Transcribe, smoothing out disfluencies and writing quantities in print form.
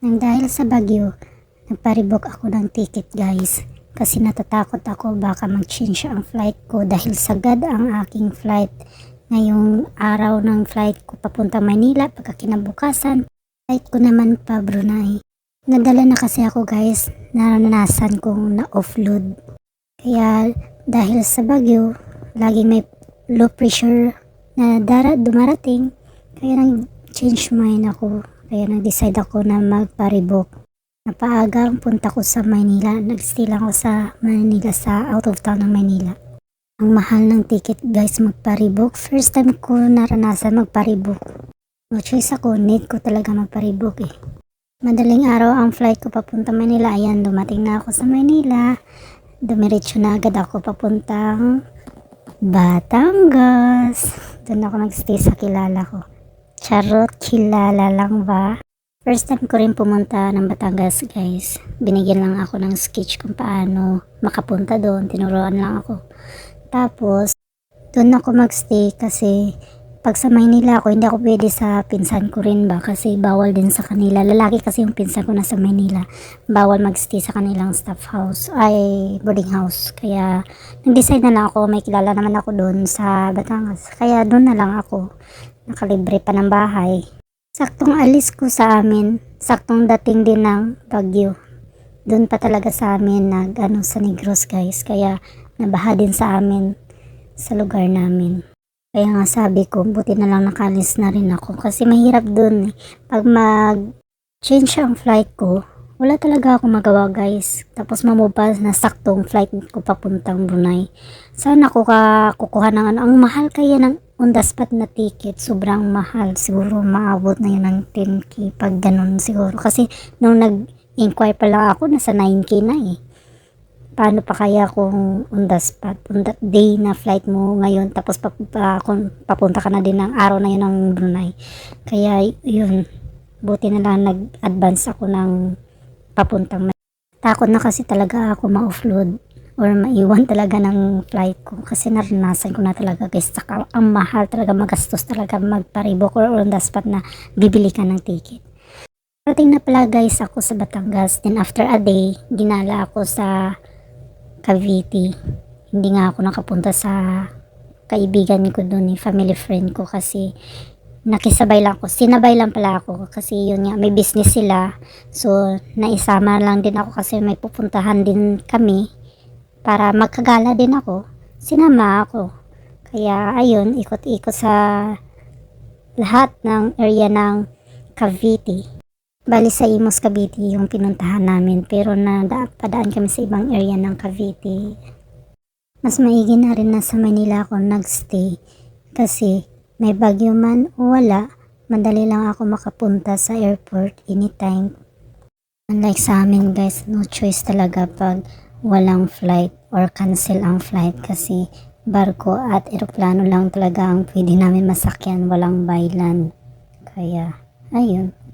Nang dahil sa bagyo, nagparebook ako ng ticket guys. Kasi natatakot ako baka mag-change ang flight ko dahil sagad ang aking flight. Ngayong araw ng flight ko papunta Manila, pagkakinabukasan, flight ko naman pa Brunei. Nadala na kasi ako guys, naranasan kong na-offload. Kaya dahil sa bagyo, laging may low pressure na dumarating, kaya nag-change mind ako. Kaya nag-decide ako na magpa-rebook. Napaaga ang punta ko sa Manila. Nag-stay lang ako sa Manila, sa out of town ng Manila. Ang mahal ng ticket guys magpa-rebook. First time ko naranasan magpa-rebook. No choice ako, need ko talaga magpa-rebook eh. Madaling araw ang flight ko papunta Manila. Ayan, dumating na ako sa Manila. Dumiretso na agad ako papuntang Batangas. Doon ako nag-stay sa kilala ko. Charot, kilala lang ba? First time ko rin pumunta ng Batangas guys. Binigyan lang ako ng sketch kung paano makapunta doon. Tinuruan lang ako. Tapos, doon ako magstay kasi pag sa Maynila ako, hindi ako pwede sa pinsan ko rin ba? Kasi bawal din sa kanila. Lalaki kasi yung pinsan ko na sa Maynila. Bawal magstay sa kanilang staff house. Ay, boarding house. Kaya, nag-decide na lang ako. May kilala naman ako doon sa Batangas. Kaya doon na lang ako. Nakalibre pa ng bahay. Saktong alis ko sa amin, saktong dating din ng bagyo. Doon pa talaga sa amin sa Negros guys. Kaya nabaha din sa amin sa lugar namin. Kaya nga sabi ko, buti na lang nakalis na rin ako. Kasi mahirap doon eh. Pag mag-change ang flight ko, wala talaga ako magawa guys. Tapos mamubas na saktong flight ko papuntang Brunei. Sana ako kukuha ng ang mahal kaya ng on the spot na ticket, sobrang mahal. Siguro maabot na yun ng 10k pag ganun siguro. Kasi nung nag-inquire pa lang ako, nasa 9k na eh. Paano pa kaya kung on the spot, on that day na flight mo ngayon, tapos papunta ka na din ng araw na yun ng Brunei. Kaya yun, buti na lang nag-advance ako ng papuntang. Takot na kasi talaga ako ma-offload or maiwan talaga ng flight ko kasi naranasan ko na talaga guys. Saka ang mahal talaga, magastos talaga magpa-rebook or on the spot na bibili ka ng ticket. Parating na pala guys ako sa Batangas, then after a day ginala ako sa Cavite. Hindi nga ako nakapunta sa kaibigan ko doon, family friend ko, kasi nakisabay lang ako, sinabay lang pala ako kasi yun nga, may business sila, so naisama lang din ako kasi may pupuntahan din kami para magkagala din ako, sinama ako. Kaya ayun, ikot-ikot sa lahat ng area ng Cavite. Bali sa Imus, Cavite yung pinuntahan namin, pero padaan kami sa ibang area ng Cavite. Mas maigi na rin na sa Manila ako nagstay kasi may bagyo man o wala, madali lang ako makapunta sa airport anytime. Unlike sa amin guys, no choice talaga pag walang flight or cancel ang flight kasi barko at eroplano lang talaga ang pwede namin masakyan, walang byland. Kaya ayun.